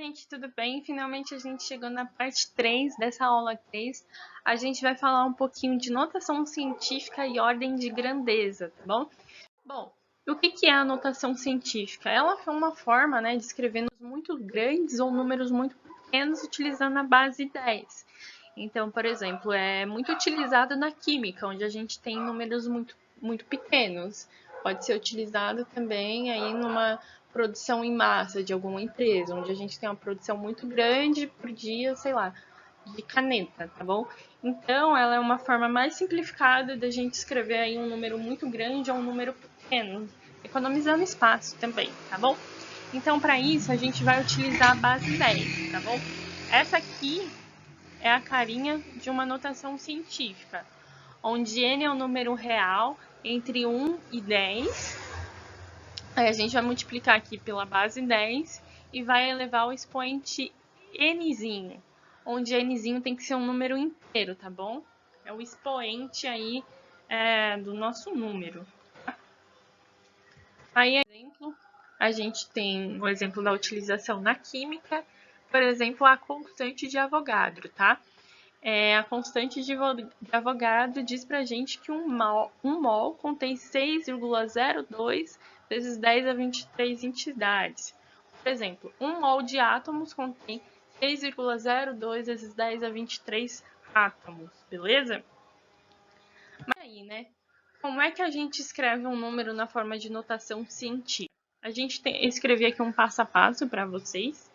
gente, tudo bem? Finalmente a gente chegou na parte 3 dessa aula 3. A gente vai falar um pouquinho de notação científica e ordem de grandeza, tá bom? Bom, o que é a notação científica? Ela é uma forma, de escrever números muito grandes ou números muito pequenos utilizando a base 10. Então, por exemplo, é muito utilizado na química, onde a gente tem números muito pequenos. Pode ser utilizado também aí numa produção em massa de alguma empresa, onde a gente tem uma produção muito grande por dia, sei lá, de caneta, tá bom? Então, ela é uma forma mais simplificada da gente escrever aí um número muito grande ou um número pequeno, economizando espaço também, tá bom? Então, para isso, a gente vai utilizar a base 10, tá bom? Essa aqui é a carinha de uma notação científica, onde n é o número real entre 1 e 10. Aí a gente vai multiplicar aqui pela base 10 e vai elevar o expoente nzinho, onde nzinho tem que ser um número inteiro, tá bom? É o expoente aí do nosso número. Aí, exemplo, a gente tem o exemplo da utilização na química, por exemplo, a constante de Avogadro, tá? A constante de Avogadro diz pra gente que um mol contém 6,02 vezes 10 a 23 entidades. Por exemplo, um mol de átomos contém 6,02 vezes 10 a 23 átomos, beleza? Mas aí, como é que a gente escreve um número na forma de notação científica? A gente escrevi aqui um passo a passo para vocês,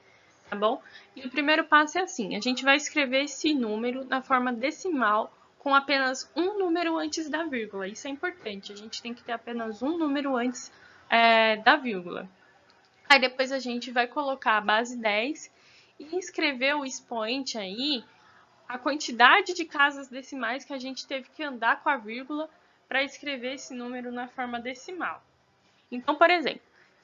tá bom? E o primeiro passo é assim, a gente vai escrever esse número na forma decimal com apenas um número antes da vírgula. Isso é importante, a gente tem que ter apenas um número antes da vírgula. Aí depois a gente vai colocar a base 10 e escrever o expoente aí, a quantidade de casas decimais que a gente teve que andar com a vírgula para escrever esse número na forma decimal. Então, por exemplo,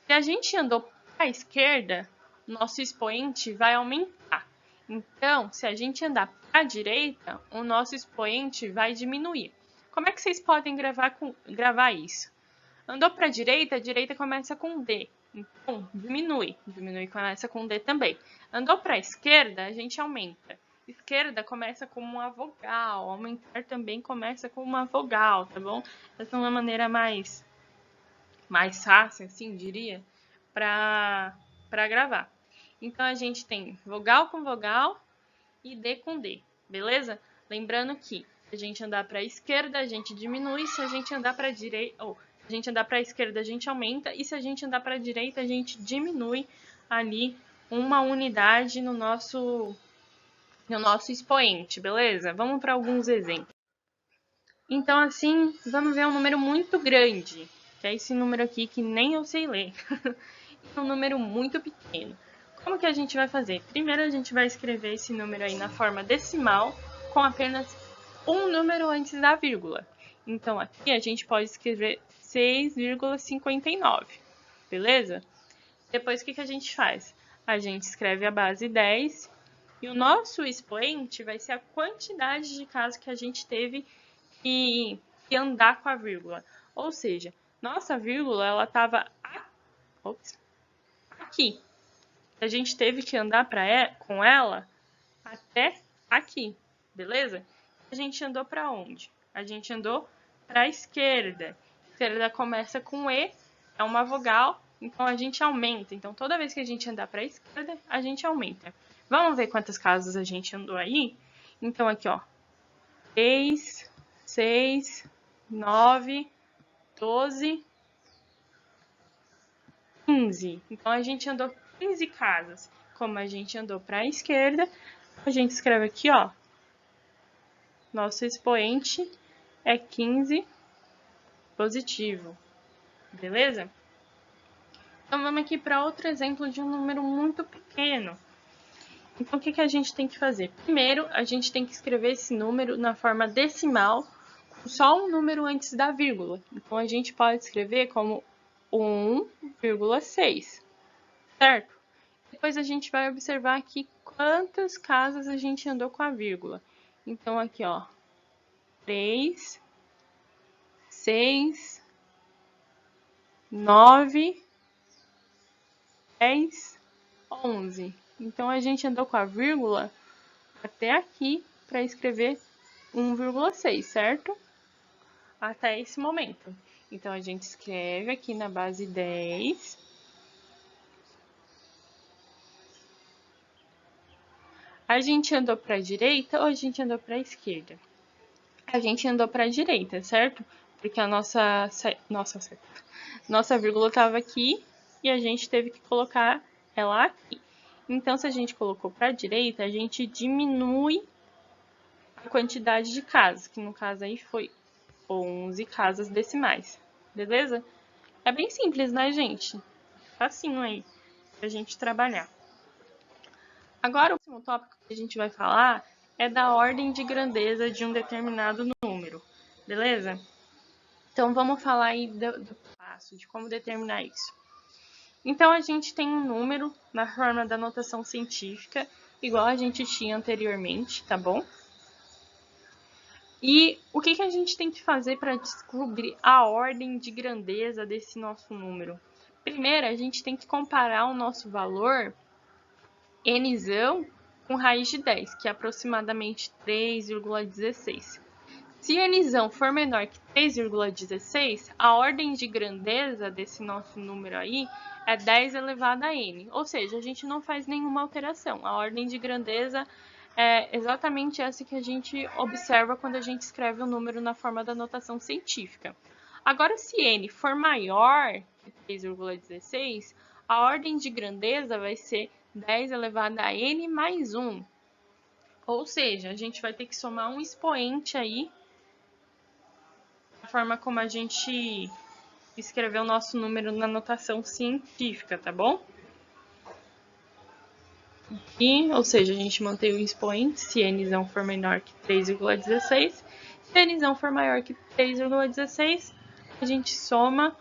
se a gente andou para a esquerda, nosso expoente vai aumentar. Então, se a gente andar para a direita, o nosso expoente vai diminuir. Como é que vocês podem gravar isso? Andou para a direita começa com D. Então, diminui. Diminui começa com D também. Andou para a esquerda, a gente aumenta. Esquerda começa como uma vogal. Aumentar também começa com uma vogal, tá bom? Essa é uma maneira mais fácil, assim, diria, para gravar. Então, a gente tem vogal com vogal e D com D, beleza? Lembrando que se a gente andar para a esquerda, a gente diminui, se a gente andar para a direita, ou se a gente andar para a esquerda, a gente aumenta, e se a gente andar para a direita, a gente diminui ali uma unidade no nosso expoente, beleza? Vamos para alguns exemplos. Então, assim, vamos ver um número muito grande, que é esse número aqui que nem eu sei ler. É um número muito pequeno. Como que a gente vai fazer? Primeiro, a gente vai escrever esse número aí na forma decimal, com apenas um número antes da vírgula. Então, aqui a gente pode escrever 6,59, beleza? Depois, o que a gente faz? A gente escreve a base 10 e o nosso expoente vai ser a quantidade de casos que a gente teve que andar com a vírgula. Ou seja, nossa vírgula ela estava aqui. A gente teve que andar com ela até aqui, beleza? A gente andou para onde? A gente andou para a esquerda. A esquerda começa com E, é uma vogal, então a gente aumenta. Então, toda vez que a gente andar para a esquerda, a gente aumenta. Vamos ver quantas casas a gente andou aí? Então, aqui, ó. 3, 6, 9, 12, 15. Então, a gente andou 15 casas. Como a gente andou para a esquerda, a gente escreve aqui, ó. Nosso expoente é 15 positivo. Beleza? Então, vamos aqui para outro exemplo de um número muito pequeno. Então, o que a gente tem que fazer? Primeiro, a gente tem que escrever esse número na forma decimal, com só um número antes da vírgula. Então, a gente pode escrever como 1,6, certo? Depois, a gente vai observar aqui quantas casas a gente andou com a vírgula. Então, aqui, ó, 3, 6, 9, 10, 11. Então, a gente andou com a vírgula até aqui para escrever 1,6, certo? Até esse momento. Então, a gente escreve aqui na base 10. A gente andou para a direita ou a gente andou para a esquerda? A gente andou para a direita, certo? Porque a nossa vírgula estava aqui e a gente teve que colocar ela aqui. Então, se a gente colocou para a direita, a gente diminui a quantidade de casas, que no caso aí foi 11 casas decimais, beleza? É bem simples, né, gente? Facinho aí pra gente trabalhar. Agora, o próximo tópico que a gente vai falar é da ordem de grandeza de um determinado número, beleza? Então, vamos falar aí do passo, de como determinar isso. Então, a gente tem um número na forma da notação científica, igual a gente tinha anteriormente, tá bom? E o que a gente tem que fazer para descobrir a ordem de grandeza desse nosso número? Primeiro, a gente tem que comparar o nosso valor nzão com raiz de 10, que é aproximadamente 3,16. Se nzão for menor que 3,16, a ordem de grandeza desse nosso número aí é 10 elevado a n. Ou seja, a gente não faz nenhuma alteração. A ordem de grandeza é exatamente essa que a gente observa quando a gente escreve o número na forma da notação científica. Agora, se n for maior que 3,16, a ordem de grandeza vai ser 10 elevado a n mais 1. Ou seja, a gente vai ter que somar um expoente aí, da forma como a gente escreveu o nosso número na notação científica, tá bom? E, ou seja, a gente mantém o expoente se nzão for menor que 3,16. Se nzão for maior que 3,16, a gente soma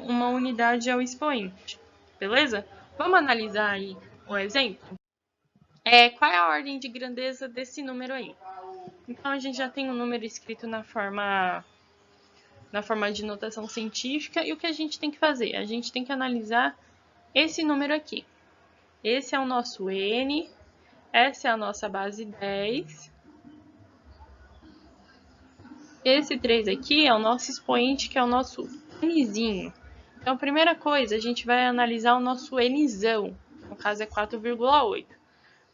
uma unidade ao expoente, beleza? Vamos analisar aí o exemplo? Qual é a ordem de grandeza desse número aí? Então, a gente já tem o número escrito na forma de notação científica, e o que a gente tem que fazer? A gente tem que analisar esse número aqui. Esse é o nosso n, essa é a nossa base 10. Esse 3 aqui é o nosso expoente, que é o nosso nzinho. Então, a primeira coisa, a gente vai analisar o nosso nzão. No caso, é 4,8.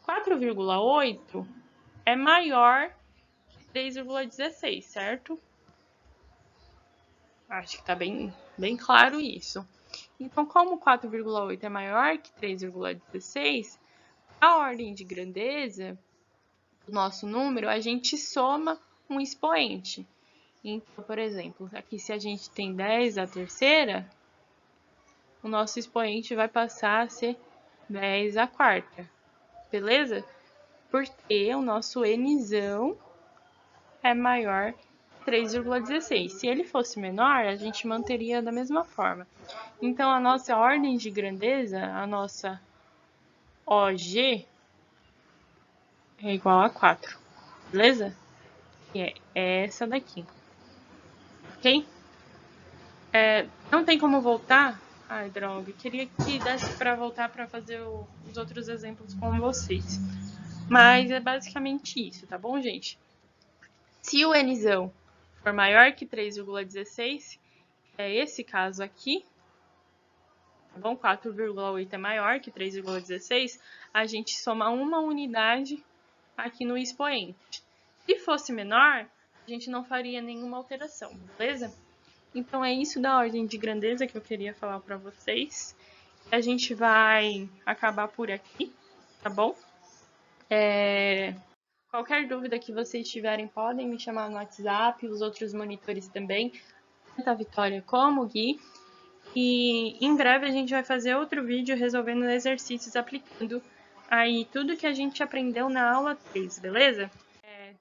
4,8 é maior que 3,16, certo? Acho que está bem claro isso. Então, como 4,8 é maior que 3,16, a ordem de grandeza do nosso número, a gente soma um expoente. Então, por exemplo, aqui se a gente tem 10 à terceira, o nosso expoente vai passar a ser 10 à quarta, beleza? Porque o nosso nzão é maior que 3,16. Se ele fosse menor, a gente manteria da mesma forma. Então, a nossa ordem de grandeza, a nossa OG, é igual a 4, beleza? Que é essa daqui, ok? Não tem como voltar? Ai, droga, queria que desse para voltar para fazer os outros exemplos com vocês. Mas é basicamente isso, tá bom, gente? Se o nzão for maior que 3,16, é esse caso aqui, tá bom? 4,8 é maior que 3,16, a gente soma uma unidade aqui no expoente. Se fosse menor, a gente não faria nenhuma alteração, beleza? Então, é isso da ordem de grandeza que eu queria falar para vocês. A gente vai acabar por aqui, tá bom? Qualquer dúvida que vocês tiverem, podem me chamar no WhatsApp, os outros monitores também, tanto a Vitória como o Gui. E em breve a gente vai fazer outro vídeo resolvendo exercícios aplicando aí tudo que a gente aprendeu na aula 3, beleza?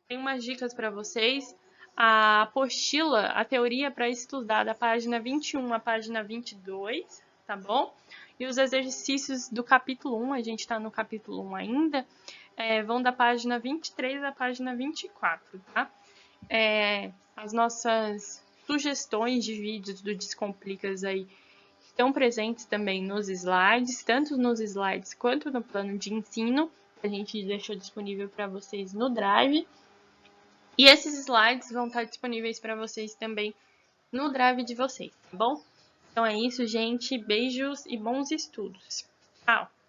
Tem umas dicas para vocês. A apostila, a teoria para estudar da página 21 à página 22, tá bom? E os exercícios do capítulo 1, a gente está no capítulo 1 ainda, vão da página 23 à página 24, tá? As nossas sugestões de vídeos do Descomplicas aí estão presentes também nos slides, tanto nos slides quanto no plano de ensino, que a gente deixou disponível para vocês no Drive. E esses slides vão estar disponíveis para vocês também no Drive de vocês, tá bom? Então é isso, gente. Beijos e bons estudos. Tchau!